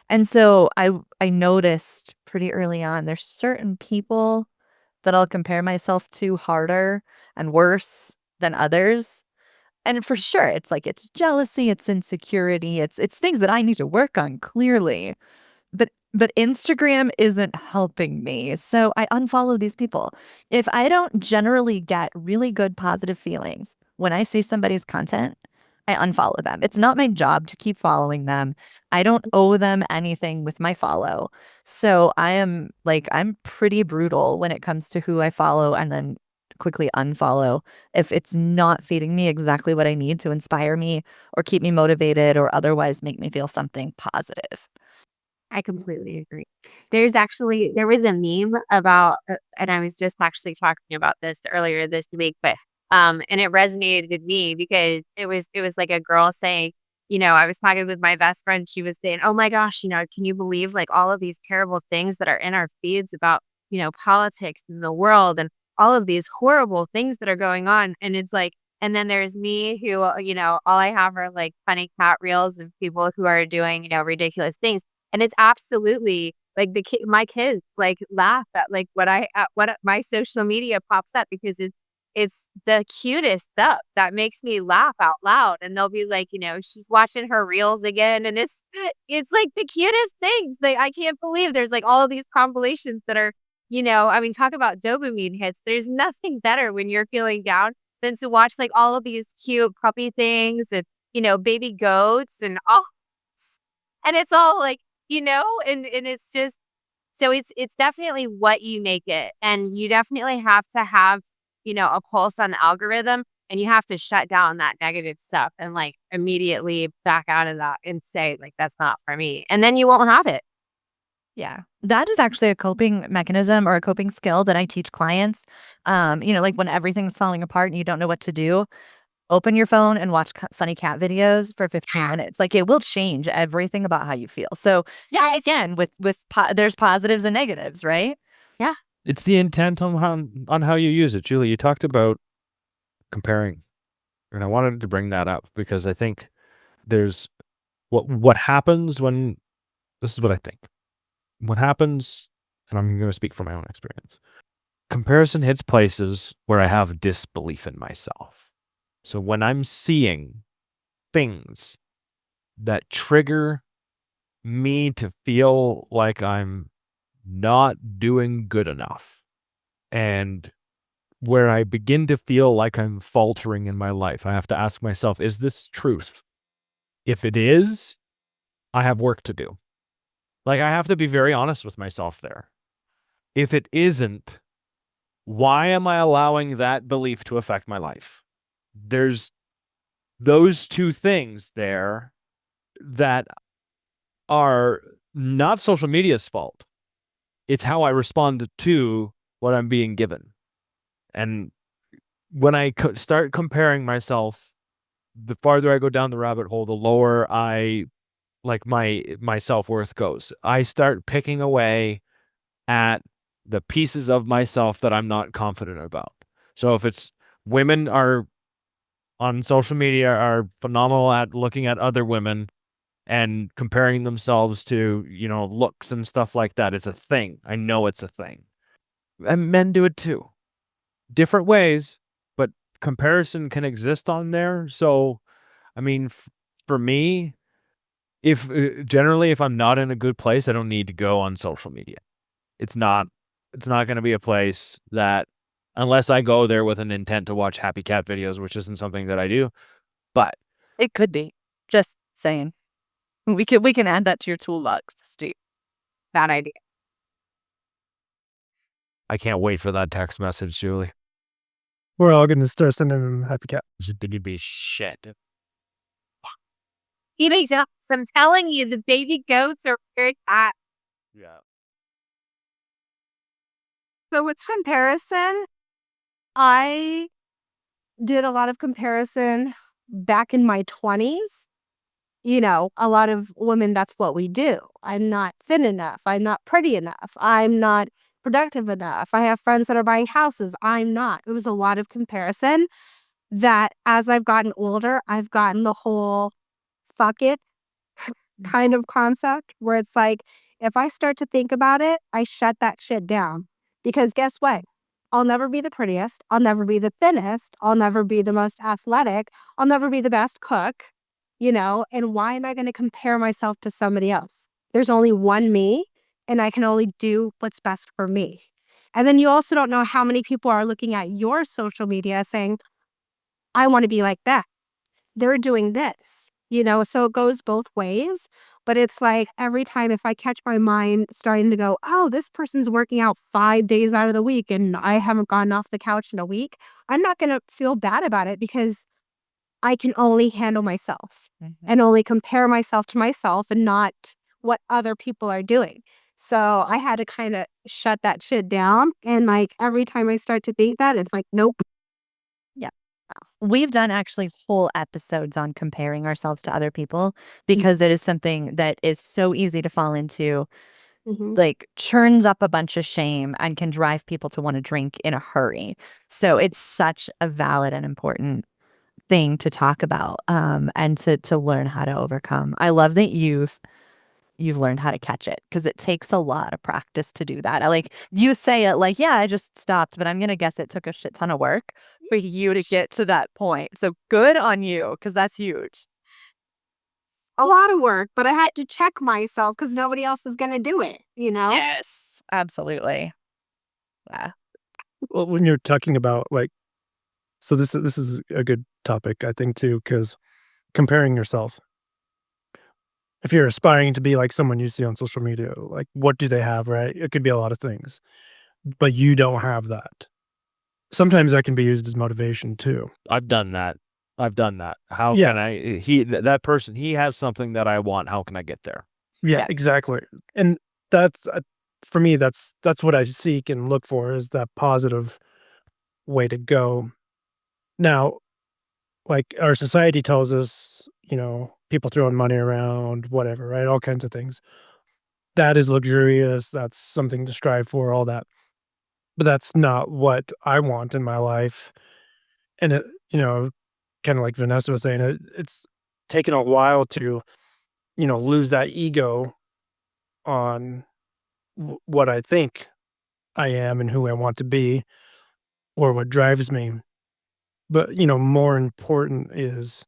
S1: And so I noticed pretty early on, there's certain people that I'll compare myself to harder and worse than others. And for sure, it's like it's jealousy, it's insecurity, it's things that I need to work on clearly. But Instagram isn't helping me. So I unfollow these people. If I don't generally get really good positive feelings when I see somebody's content, I unfollow them. It's not my job to keep following them. I don't owe them anything with my follow. So I'm pretty brutal when it comes to who I follow and then quickly unfollow if it's not feeding me exactly what I need to inspire me or keep me motivated or otherwise make me feel something positive.
S6: I completely agree. There was a meme about, and I was just actually talking about this earlier this week, but and it resonated with me because it was like a girl saying, I was talking with my best friend. She was saying, "Oh my gosh, can you believe like all of these terrible things that are in our feeds about, politics in the world and all of these horrible things that are going on?" And it's like, and then there's me who, all I have are like funny cat reels of people who are doing, ridiculous things. And it's absolutely like my kids like laugh at like what my social media pops up because it's the cutest stuff that makes me laugh out loud. And they'll be like, she's watching her reels again, and it's like the cutest things. Like I can't believe there's like all of these compilations that are, I mean, talk about dopamine hits. There's nothing better when you're feeling down than to watch like all of these cute puppy things and baby goats and and it's all like and it's just so it's definitely what you make it. And you definitely have to have, a pulse on the algorithm, and you have to shut down that negative stuff and like immediately back out of that and say like, that's not for me. And then you won't have it.
S1: Yeah. That is actually a coping mechanism or a coping skill that I teach clients. Like when everything's falling apart and you don't know what to do, open your phone and watch funny cat videos for 15 minutes. Like it will change everything about how you feel. So yeah, again, there's positives and negatives, right?
S6: Yeah.
S5: It's the intent on how you use it. Julie, you talked about comparing, and I wanted to bring that up because I think there's what happens when, this is what I think. What happens, and I'm going to speak from my own experience. Comparison hits places where I have disbelief in myself. So when I'm seeing things that trigger me to feel like I'm not doing good enough, and where I begin to feel like I'm faltering in my life, I have to ask myself, is this truth? If it is, I have work to do. Like I have to be very honest with myself there. If it isn't, why am I allowing that belief to affect my life? There's those two things there that are not social media's fault. It's how I respond to what I'm being given. And when I start comparing myself, the farther I go down the rabbit hole, the lower I like my self-worth goes. I start picking away at the pieces of myself that I'm not confident about. So if it's women are on social media are phenomenal at looking at other women and comparing themselves to, looks and stuff like that. It's a thing. I know it's a thing. And men do it too. Different ways, but comparison can exist on there. So, I mean, for me, if generally if I'm not in a good place, I don't need to go on social media. It's not going to be a place that, unless I go there with an intent to watch happy cat videos, which isn't something that I do, but
S1: It could be. Just saying. We can add that to your toolbox, Steve.
S6: Bad idea.
S5: I can't wait for that text message, Julie.
S3: We're all going to start sending them happy cat.
S5: It's going to be shit.
S6: Eating jokes. I'm telling you, the baby goats are very hot.
S5: Yeah.
S4: So with comparison, I did a lot of comparison back in my 20s. A lot of women, that's what we do. I'm not thin enough. I'm not pretty enough. I'm not productive enough. I have friends that are buying houses. I'm not. It was a lot of comparison that as I've gotten older, I've gotten the whole fuck it kind of concept where it's like, if I start to think about it, I shut that shit down. Because guess what? I'll never be the prettiest. I'll never be the thinnest. I'll never be the most athletic. I'll never be the best cook, and why am I going to compare myself to somebody else? There's only one me, and I can only do what's best for me. And then you also don't know how many people are looking at your social media saying, I want to be like that. They're doing this, so it goes both ways. But it's like every time if I catch my mind starting to go, oh, this person's working out 5 days out of the week and I haven't gotten off the couch in a week, I'm not going to feel bad about it because I can only handle myself and only compare myself to myself and not what other people are doing. So I had to kind of shut that shit down. And like every time I start to think that, it's like, nope.
S1: We've done actually whole episodes on comparing ourselves to other people because it is something that is so easy to fall into, like churns up a bunch of shame and can drive people to want to drink in a hurry. So it's such a valid and important thing to talk about, and to learn how to overcome. I love that you've learned how to catch it because it takes a lot of practice to do that. You say it like, yeah, I just stopped, but I'm going to guess it took a shit ton of work for you to get to that point. So good on you because that's huge.
S4: A lot of work, but I had to check myself because nobody else is going to do it,
S1: Yes, absolutely. Yeah.
S3: Well, when you're talking about so this is a good topic, I think, too, because comparing yourself. If you're aspiring to be like someone you see on social media, like what do they have, right? It could be a lot of things, but you don't have that. Sometimes that can be used as motivation too.
S5: I've done that. How
S3: Yeah.
S5: can I, that person, he has something that I want. How can I get there?
S3: Yeah, exactly. And that's, for me, that's what I seek and look for is that positive way to go. Now, like our society tells us, people throwing money around, whatever, right? All kinds of things. That is luxurious. That's something to strive for, all that. But that's not what I want in my life. And it, kind of like Vanessa was saying, it's taken a while to, lose that ego on what I think I am and who I want to be or what drives me. But, more important is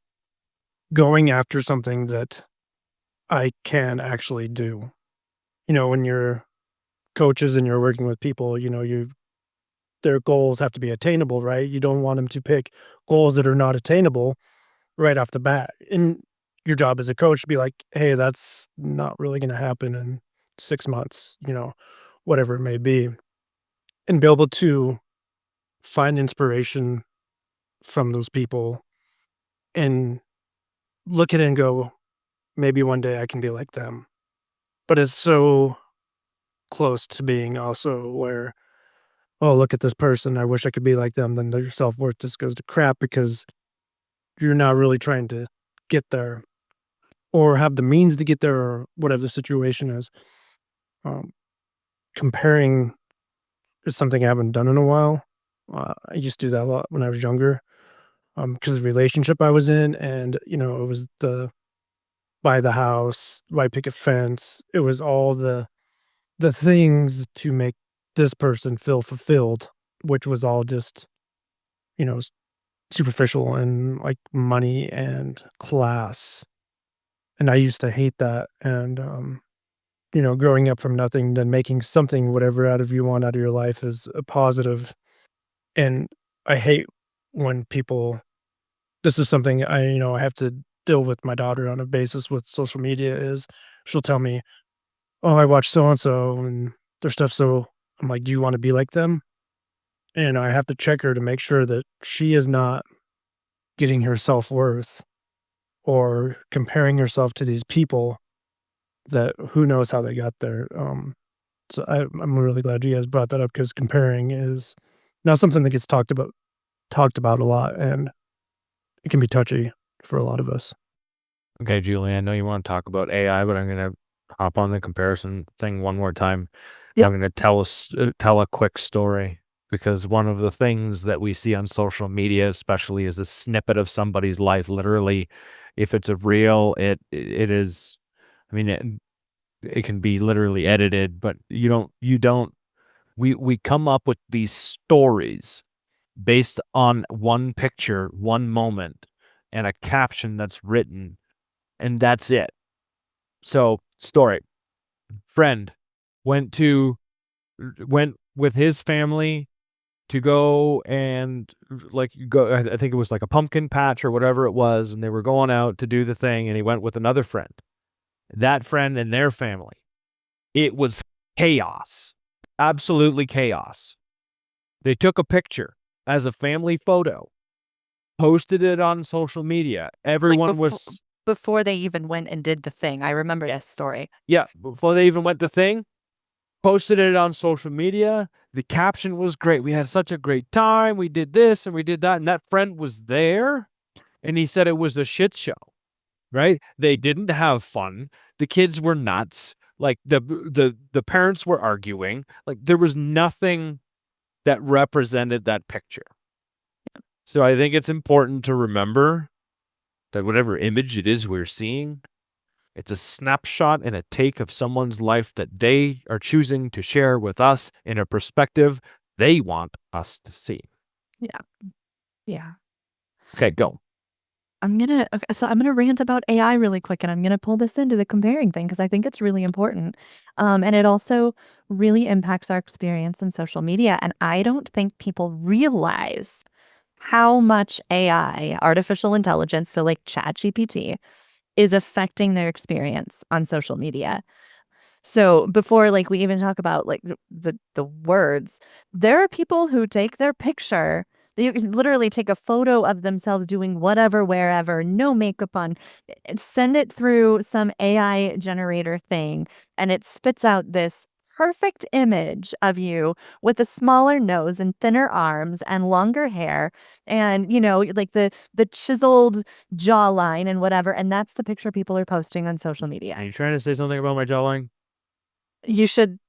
S3: going after something that I can actually do. When you're coaches and you're working with people, their goals have to be attainable, right? You don't want them to pick goals that are not attainable right off the bat. And your job as a coach to be like, hey, that's not really going to happen in 6 months, whatever it may be. and be able to find inspiration from those people and look at it and go, maybe one day I can be like them. But it's so close to being also where, oh, look at this person. I wish I could be like them. Then your self worth just goes to crap because you're not really trying to get there or have the means to get there or whatever the situation is. Um, Comparing is something I haven't done in a while. I used to do that a lot when I was younger because of the relationship I was in. And, it was buy the house, buy picket fence. It was all the things to make this person feel fulfilled, which was all just, you know, s- superficial and like money and class. And I used to hate that. And, growing up from nothing, then making something, whatever out of you want out of your life is a positive. And I hate when people, this is something I have to deal with my daughter on a basis with social media is she'll tell me, oh, I watch so and so and their stuff. So I'm like, do you want to be like them? And I have to check her to make sure that she is not getting her self worth or comparing herself to these people that who knows how they got there. So I'm really glad you guys brought that up because comparing is not something that gets talked about a lot, and it can be touchy for a lot of us.
S5: Okay, Julie, I know you want to talk about AI, but I'm going to hop on the comparison thing one more time.
S1: Yep.
S5: I'm going to tell a quick story because one of the things that we see on social media, especially, is a snippet of somebody's life. Literally, if it's a reel, it is. I mean, it can be literally edited, but you don't. We come up with these stories based on one picture, one moment, and a caption that's written, and that's it. So, story. Friend went with his family to go and go. I think it was like a pumpkin patch or whatever it was, and they were going out to do the thing, and he went with another friend. That friend and their family. It was chaos. Absolutely chaos. They took a picture as a family photo, posted it on social media. Everyone was
S1: Before they even went and did the thing. I remember this story.
S5: Yeah, before they even went to thing, posted it on social media. The caption was great. We had such a great time. We did this and we did that. And that friend was there and he said it was a shit show, right? They didn't have fun. The kids were nuts. Like the parents were arguing. Like there was nothing that represented that picture. So I think it's important to remember that whatever image it is we're seeing, it's a snapshot and a take of someone's life that they are choosing to share with us in a perspective they want us to see.
S1: Yeah.
S5: Okay, go.
S1: I'm gonna rant about AI really quick, and I'm gonna pull this into the comparing thing because I think it's really important, and it also really impacts our experience in social media. And I don't think people realize how much AI, artificial intelligence, so like ChatGPT, is affecting their experience on social media. So before like we even talk about like the words, there are people who take their picture. You can literally take a photo of themselves doing whatever, wherever, no makeup on, send it through some AI generator thing, and it spits out this perfect image of you with a smaller nose and thinner arms and longer hair and like the chiseled jawline and whatever, and that's the picture people are posting on social media.
S5: Are you trying to say something about my jawline?
S1: You should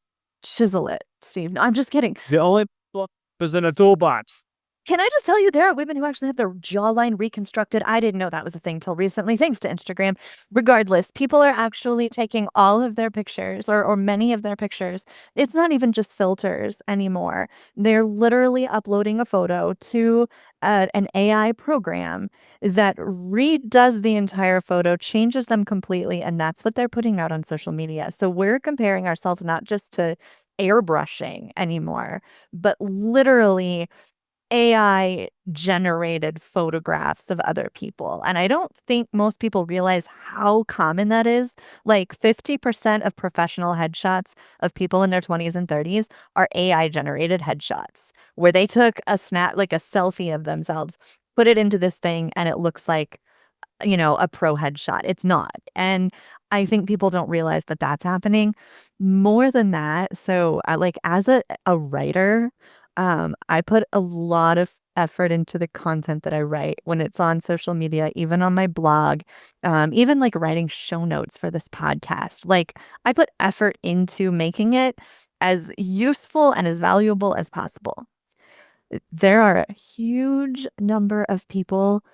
S1: chisel it, Steve. No, I'm just kidding.
S5: The only book is in a toolbox.
S1: Can I just tell you, there are women who actually have their jawline reconstructed. I didn't know that was a thing till recently, thanks to Instagram. Regardless, people are actually taking all of their pictures or many of their pictures. It's not even just filters anymore. They're literally uploading a photo to an AI program that redoes the entire photo, changes them completely, and that's what they're putting out on social media. So we're comparing ourselves not just to airbrushing anymore, but literally AI generated photographs of other people. And I don't think most people realize how common that is. Like 50% of professional headshots of people in their 20s and 30s are AI generated headshots where they took a snap, like a selfie of themselves, put it into this thing, and it looks like, a pro headshot. It's not. And I think people don't realize that that's happening. More than that, so like as a writer, I put a lot of effort into the content that I write when it's on social media, even on my blog, even like writing show notes for this podcast. Like I put effort into making it as useful and as valuable as possible. There are a huge number of people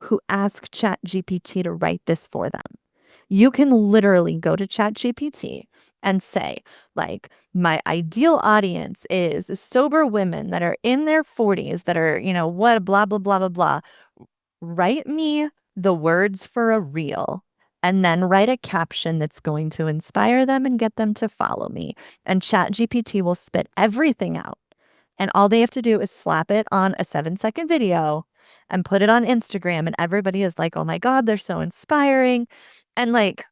S1: who ask ChatGPT to write this for them. You can literally go to ChatGPT and say, like, my ideal audience is sober women that are in their 40s that are, what, blah, blah, blah, blah, blah. Write me the words for a reel and then write a caption that's going to inspire them and get them to follow me. And ChatGPT will spit everything out. And all they have to do is slap it on a 7-second video and put it on Instagram. And everybody is like, oh my God, they're so inspiring. And like,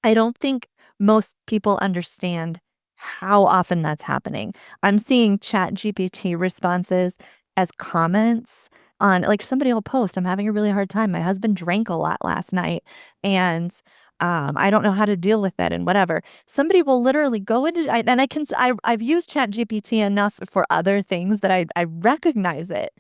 S1: I don't think most people understand how often that's happening. I'm seeing ChatGPT responses as comments on, like, somebody will post, I'm having a really hard time. My husband drank a lot last night and I don't know how to deal with it and whatever. Somebody will literally go into, and I've used ChatGPT enough for other things that I recognize it.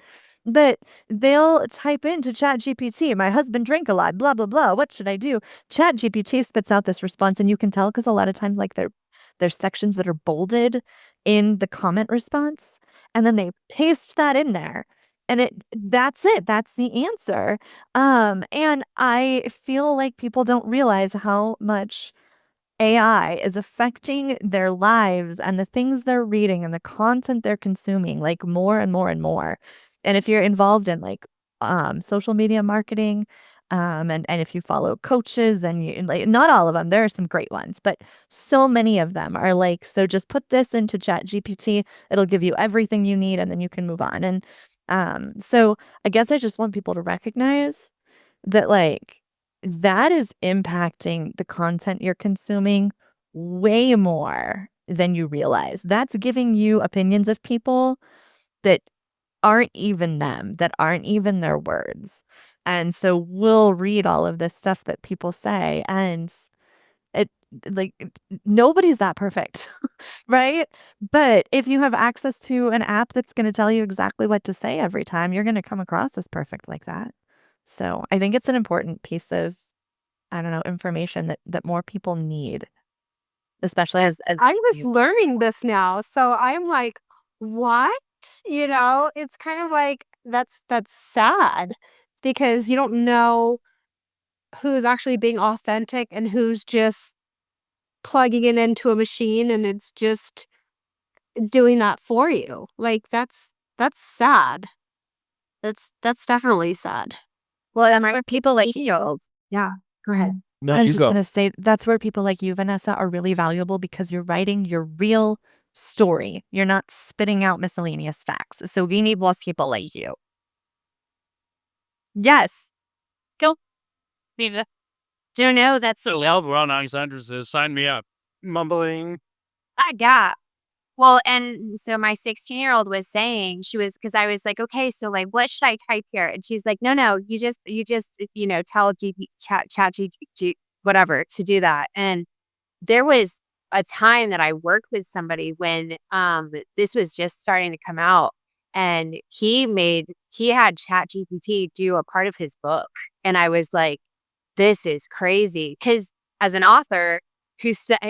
S1: But they'll type into ChatGPT, my husband drank a lot, blah, blah, blah. What should I do? ChatGPT spits out this response, and you can tell because a lot of times, like, there's sections that are bolded in the comment response, and then they paste that in there. And that's it. That's the answer. And I feel like people don't realize how much AI is affecting their lives and the things they're reading and the content they're consuming, like, more and more and more. And if you're involved in, like, social media marketing, and if you follow coaches and like, not all of them, there are some great ones, but so many of them are like, so just put this into ChatGPT, it'll give you everything you need, and then you can move on. And so I guess I just want people to recognize that, like, that is impacting the content you're consuming way more than you realize. That's giving you opinions of people that aren't even them, that aren't even their words. And so we'll read all of this stuff that people say, and it, like, nobody's that perfect, right? But if you have access to an app that's going to tell you exactly what to say every time, you're going to come across as perfect like that. So I think it's an important piece of, I don't know, information that more people need, especially as
S4: I'm just
S1: you.
S4: learning this now. So I'm like, what? It's kind of like that's sad because you don't know who's actually being authentic and who's just plugging it into a machine and it's just doing that for you. Like that's sad. That's definitely sad.
S1: Well, and where people like you, yeah, go ahead.
S5: No,
S1: I was
S5: you
S1: just
S5: go.
S1: gonna say that's where people like you, Vanessa, are really valuable because you're writing your real story. You're not spitting out miscellaneous facts. So we need more people like you. Yes. Go. Viva.
S6: Don't know. That's
S7: So Alvaron Alexander says, sign me up. Mumbling.
S6: I got. Well, and so my 16-year-old was saying, because I was like, okay, so like, what should I type here? And she's like, no, you just, tell chat GP, whatever to do that. And there was a time that I worked with somebody when this was just starting to come out, and he had Chat GPT do a part of his book, and I was like, this is crazy, because as an author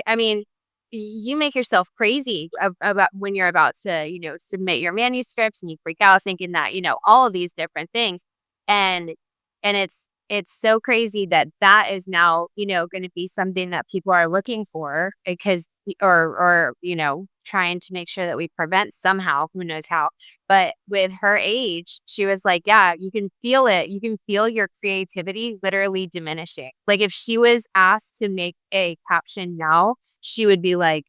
S6: I mean, you make yourself crazy about when you're about to submit your manuscripts, and you freak out thinking that all of these different things, and it's so crazy that is now, going to be something that people are looking for, because, or trying to make sure that we prevent somehow, who knows how. But with her age, she was like, yeah, you can feel it. You can feel your creativity literally diminishing. Like if she was asked to make a caption now, she would be like,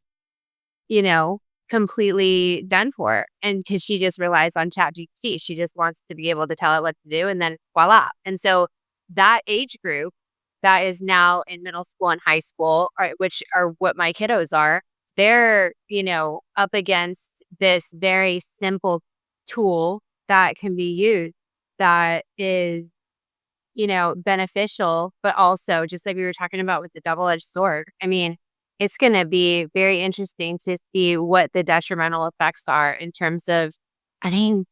S6: completely done for. And because she just relies on ChatGPT, she just wants to be able to tell it what to do, and then voila. And so that age group that is now in middle school and high school, which are what my kiddos are, they're, up against this very simple tool that can be used that is, beneficial, but also just like we were talking about with the double-edged sword. I mean, it's going to be very interesting to see what the detrimental effects are in terms of, I think,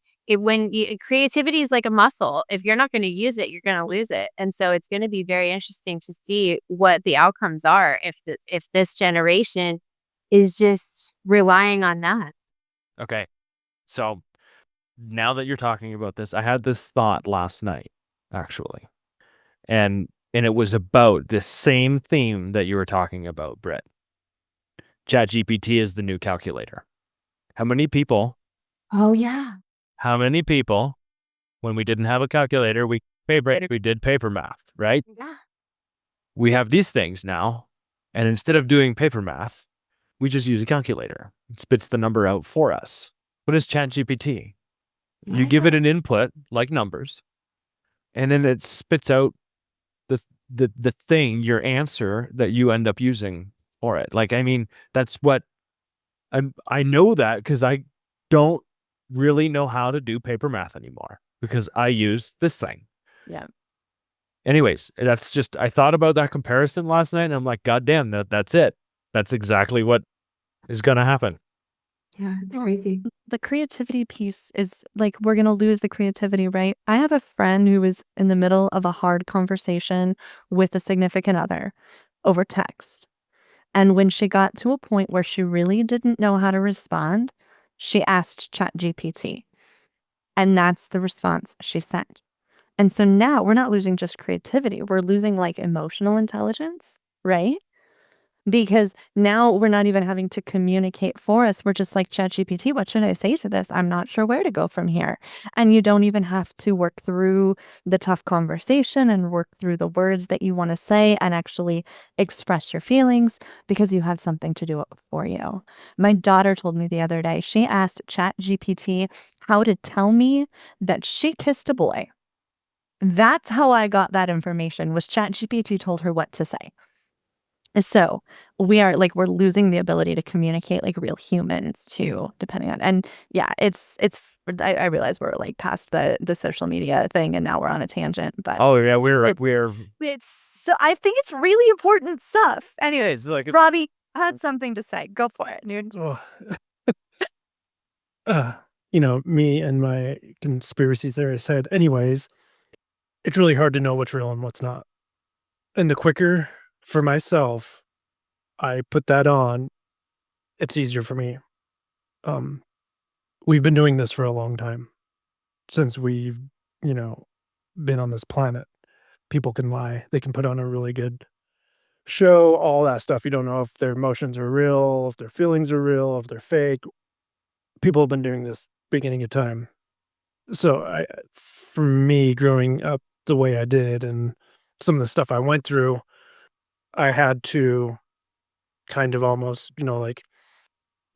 S6: creativity is like a muscle. If you're not going to use it, you're going to lose it. And so it's going to be very interesting to see what the outcomes are if this generation is just relying on that.
S5: Okay. So now that you're talking about this, I had this thought last night, actually. And it was about this same theme that you were talking about, Britt. ChatGPT is the new calculator. How many people,
S4: Oh, yeah.
S5: when we didn't have a calculator, we did paper math, right?
S4: Yeah.
S5: We have these things now, and instead of doing paper math, we just use a calculator. It spits the number out for us. What is ChatGPT? You give it an input, like numbers, and then it spits out the thing, your answer that you end up using for it. Like, I mean, that's what I know that because I don't really know how to do paper math anymore because I use this thing.
S1: Yeah.
S5: Anyways, that's just, I thought about that comparison last night and I'm like, God damn, that's it. That's exactly what is going to happen.
S4: Yeah, it's crazy.
S1: The creativity piece is like, we're going to lose the creativity, right? I have a friend who was in the middle of a hard conversation with a significant other over text. And when she got to a point where she really didn't know how to respond, she asked ChatGPT. And that's the response she sent. And so now we're not losing just creativity, we're losing like emotional intelligence, right? Because now we're not even having to communicate for us. We're just like, ChatGPT, what should I say to this? I'm not sure where to go from here. And you don't even have to work through the tough conversation and work through the words that you want to say and actually express your feelings because you have something to do it for you. My daughter told me the other day, she asked ChatGPT how to tell me that she kissed a boy. That's how I got that information, was ChatGPT told her what to say. So we're losing the ability to communicate like real humans too, depending on, and yeah, I realize we're like past the social media thing and now we're on a tangent, but
S5: Oh yeah,
S1: so I think it's really important stuff. Anyways,
S5: like
S1: Robbie had something to say. Go for it, dude.
S3: Me and my conspiracy theorist said, anyways, it's really hard to know what's real and what's not. And the quicker for myself I put that on, it's easier for me. We've been doing this for a long time. Since we've, been on this planet. People can lie. They can put on a really good show, all that stuff. You don't know if their emotions are real, if their feelings are real, if they're fake. People have been doing this beginning of time. So for me, growing up the way I did and some of the stuff I went through, I had to kind of almost,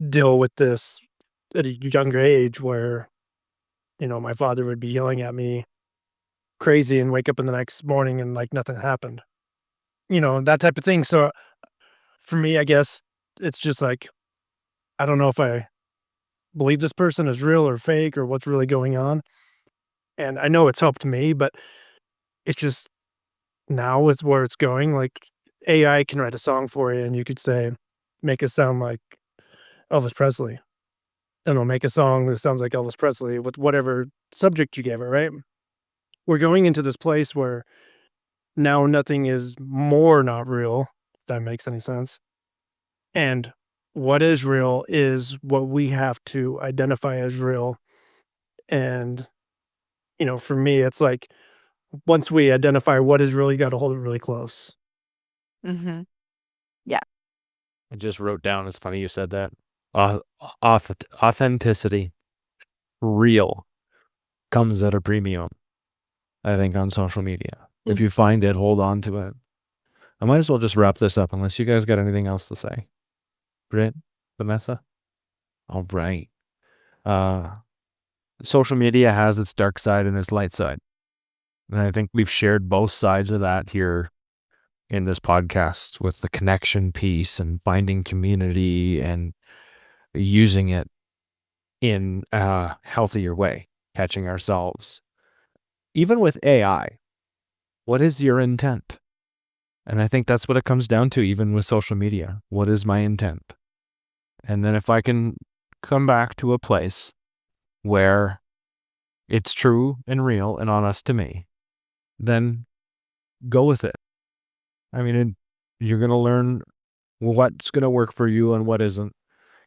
S3: deal with this at a younger age where, my father would be yelling at me crazy and wake up in the next morning and like nothing happened, that type of thing. So for me, I guess it's just like, I don't know if I believe this person is real or fake or what's really going on. And I know it's helped me, but it's just now with where it's going, like AI can write a song for you and you could say, make it sound like Elvis Presley. And it'll make a song that sounds like Elvis Presley with whatever subject you gave it, right? We're going into this place where now nothing is more not real, if that makes any sense. And what is real is what we have to identify as real. And, for me, it's like once we identify what is real, you got to hold it really close.
S1: Mm-hmm.
S5: I just wrote down, it's funny you said that. Authenticity, real, comes at a premium, I think, on social media. If you find it, hold on to it. I might as well just wrap this up unless you guys got anything else to say. Britt, Vanessa? All right. Social media has its dark side and its light side. And I think we've shared both sides of that here in this podcast with the connection piece and finding community and using it in a healthier way, catching ourselves. Even with AI, what is your intent? And I think that's what it comes down to, even with social media. What is my intent? And then if I can come back to a place where it's true and real and honest to me, then go with it. I mean, you're going to learn what's going to work for you and what isn't.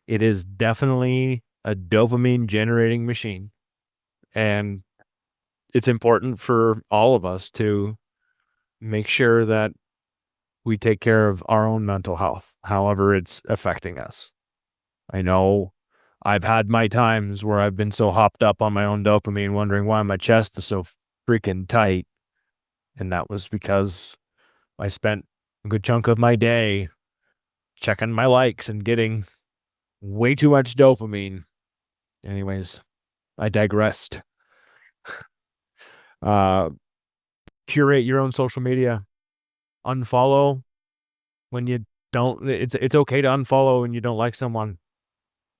S5: It is definitely a dopamine generating machine. And it's important for all of us to make sure that we take care of our own mental health, however it's affecting us. I know I've had my times where I've been so hopped up on my own dopamine, wondering why my chest is so freaking tight. And that was because I spent a good chunk of my day checking my likes and getting way too much dopamine. Anyways, I digressed. Curate your own social media. Unfollow when you don't. It's okay to unfollow when you don't like someone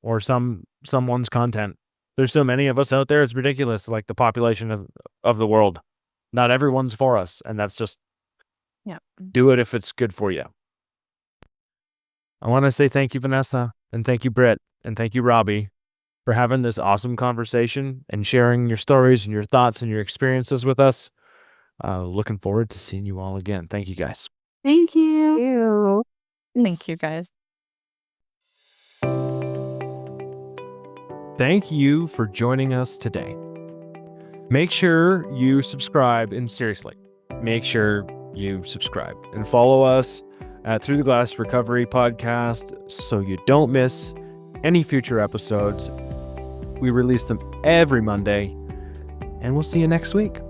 S5: or someone's content. There's so many of us out there, it's ridiculous, like the population of the world. Not everyone's for us, and that's just do it if it's good for you. I want to say thank you, Vanessa, and thank you, Britt, and thank you, Robbie, for having this awesome conversation and sharing your stories and your thoughts and your experiences with us. Looking forward to seeing you all again. Thank you, guys.
S4: Thank you.
S1: Thank you, guys.
S5: Thank you for joining us today. Make sure you subscribe, and seriously, make sure you subscribe and follow us at Through the Glass Recovery Podcast so you don't miss any future episodes. We release them every Monday, and we'll see you next week.